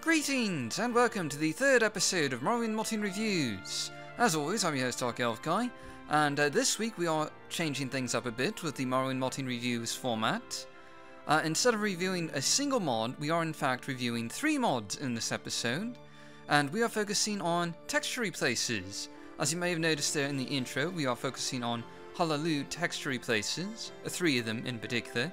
Greetings and welcome to the third episode of Morrowind Modding Reviews. As always, I'm your host Dark Elf Guy, and this week we are changing things up a bit with the Morrowind Modding Reviews format. Instead of reviewing a single mod, we are in fact reviewing 3 mods in this episode, and we are focusing on texture replaces. As you may have noticed there in the intro, we are focusing on Hlaalu texture replaces, 3 of them in particular.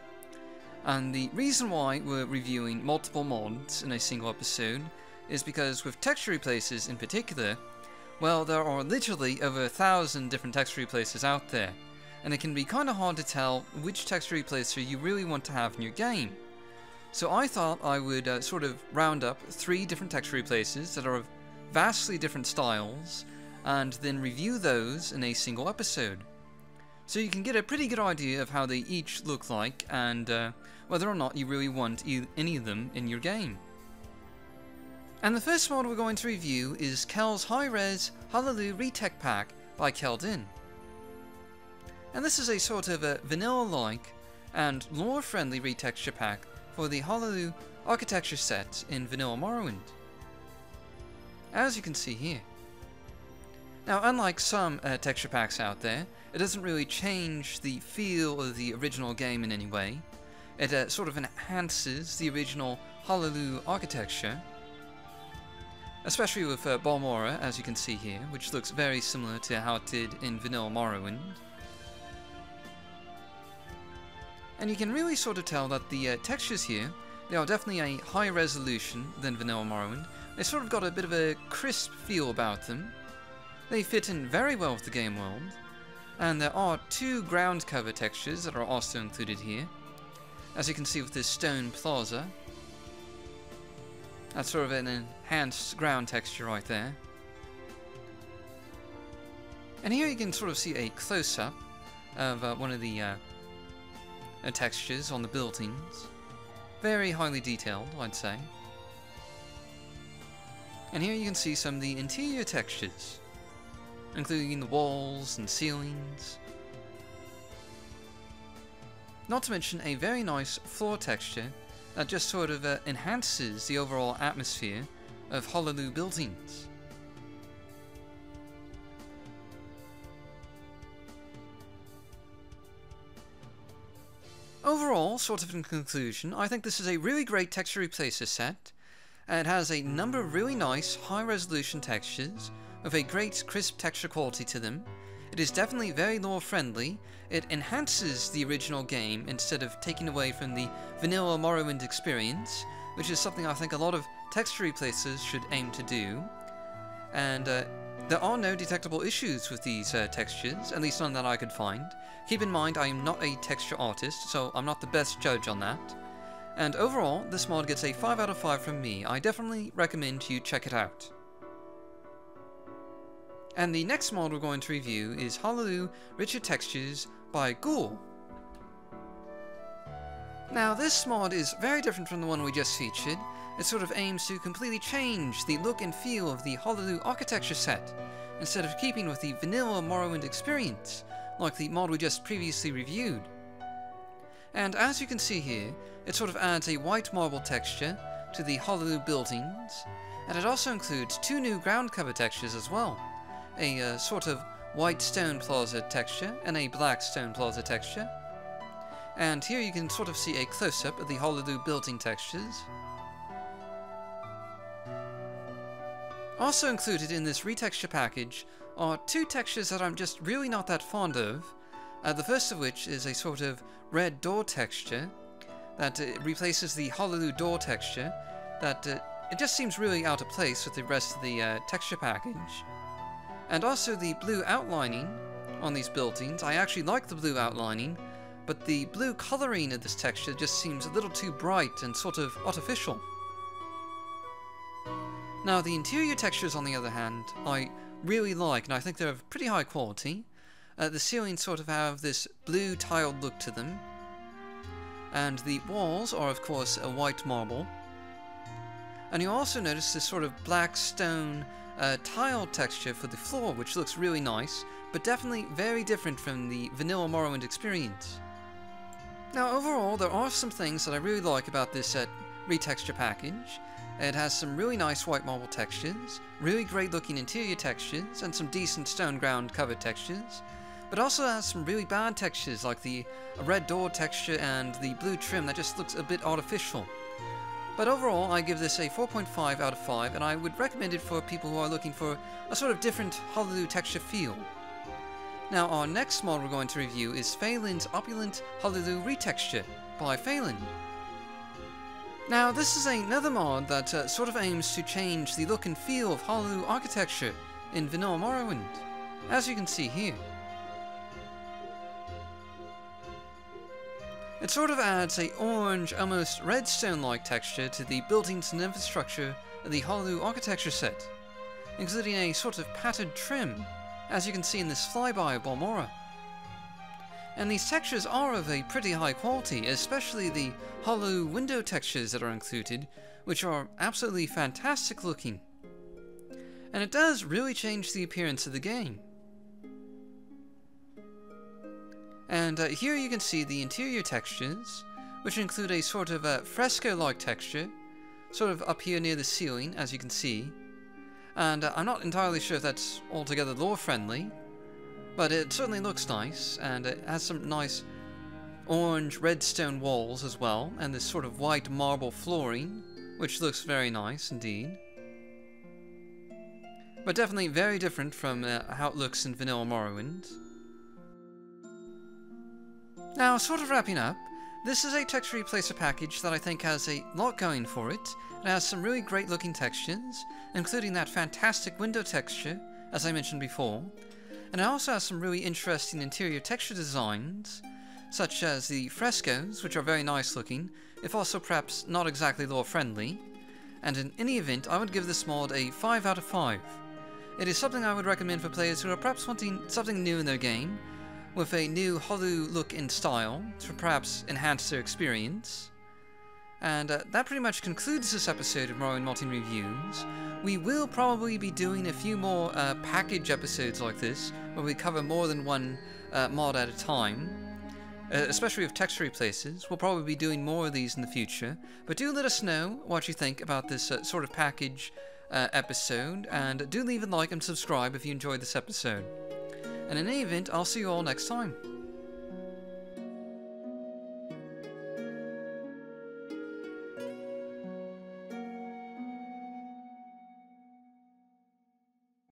And the reason why we're reviewing multiple mods in a single episode is because with texture replaces in particular, well, there are literally over 1,000 different texture replaces out there, and it can be kind of hard to tell which texture replacer you really want to have in your game. So I thought I would sort of round up 3 different texture replaces that are of vastly different styles, and then review those in a single episode. So you can get a pretty good idea of how they each look like, and whether or not you really want any of them in your game. And the first mod we're going to review is Kel's high-res Hlaalu Retech pack by Keldin. And this is a sort of a vanilla-like and lore-friendly retexture pack for the Hlaalu Architecture Set in vanilla Morrowind, as you can see here. Now, unlike some texture packs out there, it doesn't really change the feel of the original game in any way. It sort of enhances the original Hlaalu architecture, especially with Balmora, as you can see here, which looks very similar to how it did in vanilla Morrowind. And you can really sort of tell that the textures here, they are definitely a higher resolution than vanilla Morrowind. They sort of got a bit of a crisp feel about them. They fit in very well with the game world, and there are 2 ground cover textures that are also included here. As you can see with this stone plaza, that's sort of an enhanced ground texture right there. And here you can sort of see a close-up of one of the textures on the buildings. Very highly detailed, I'd say. And here you can see some of the interior textures, including the walls and ceilings. Not to mention a very nice floor texture that just sort of enhances the overall atmosphere of Hlaalu buildings. Overall, sort of in conclusion, I think this is a really great texture replacer set. It has a number of really nice high-resolution textures with a great crisp texture quality to them. It is definitely very lore friendly. It enhances the original game instead of taking away from the vanilla Morrowind experience, which is something I think a lot of texture replacers should aim to do. And there are no detectable issues with these textures, at least none that I could find. Keep in mind I am not a texture artist, so I'm not the best judge on that. And overall, this mod gets a 5 out of 5 from me. I definitely recommend you check it out. And the next mod we're going to review is Hlaalu Retextures by Ghoul. Now, this mod is very different from the one we just featured. It sort of aims to completely change the look and feel of the Hlaalu Architecture Set, instead of keeping with the vanilla Morrowind experience, like the mod we just previously reviewed. And as you can see here, it sort of adds a white marble texture to the Hlaalu buildings, and it also includes 2 new ground cover textures as well. A sort of white stone plaza texture and a black stone plaza texture. And here you can sort of see a close-up of the Hlaalu building textures. Also included in this retexture package are 2 textures that I'm just really not that fond of. The first of which is a sort of red door texture that replaces the Hlaalu door texture that it just seems really out of place with the rest of the texture package. And also the blue outlining on these buildings. I actually like the blue outlining, but the blue coloring of this texture just seems a little too bright and sort of artificial. Now, the interior textures, on the other hand, I really like, and I think they're of pretty high quality. The ceilings sort of have this blue tiled look to them, and the walls are, of course, a white marble. And you also notice this sort of black stone tile texture for the floor, which looks really nice, but definitely very different from the vanilla Morrowind experience. Now, overall, there are some things that I really like about this Retexture package. It has some really nice white marble textures, really great looking interior textures, and some decent stone ground cover textures, but also has some really bad textures like the red door texture and the blue trim that just looks a bit artificial. But overall, I give this a 4.5 out of 5, and I would recommend it for people who are looking for a sort of different Hlaalu texture feel. Now, our next mod we're going to review is Phelan's opulent Hlaalu Retexture by Phelan. Now, this is another mod that sort of aims to change the look and feel of Hlaalu architecture in vanilla Morrowind, as you can see here. It sort of adds a orange, almost redstone-like texture to the buildings and infrastructure of the Hlaalu Architecture Set, including a sort of patterned trim, as you can see in this flyby of Balmora. And these textures are of a pretty high quality, especially the Hlaalu window textures that are included, which are absolutely fantastic looking. And it does really change the appearance of the game. And here you can see the interior textures, which include a sort of fresco-like texture, sort of up here near the ceiling, as you can see. And I'm not entirely sure if that's altogether lore-friendly, but it certainly looks nice, and it has some nice orange redstone walls as well, and this sort of white marble flooring, which looks very nice indeed. But definitely very different from how it looks in vanilla Morrowind. Now, sort of wrapping up, this is a texture replacer package that I think has a lot going for it. It has some really great looking textures, including that fantastic window texture, as I mentioned before. And it also has some really interesting interior texture designs, such as the frescoes, which are very nice looking, if also perhaps not exactly lore friendly. And in any event, I would give this mod a 5 out of 5. It is something I would recommend for players who are perhaps wanting something new in their game, with a new Hlaalu look and style to perhaps enhance their experience. And that pretty much concludes this episode of Morrowind Modding Reviews. We will probably be doing a few more package episodes like this, where we cover more than one mod at a time, especially with texture replaces. We'll probably be doing more of these in the future, but do let us know what you think about this sort of package episode, and do leave a like and subscribe if you enjoyed this episode. And in any event, I'll see you all next time.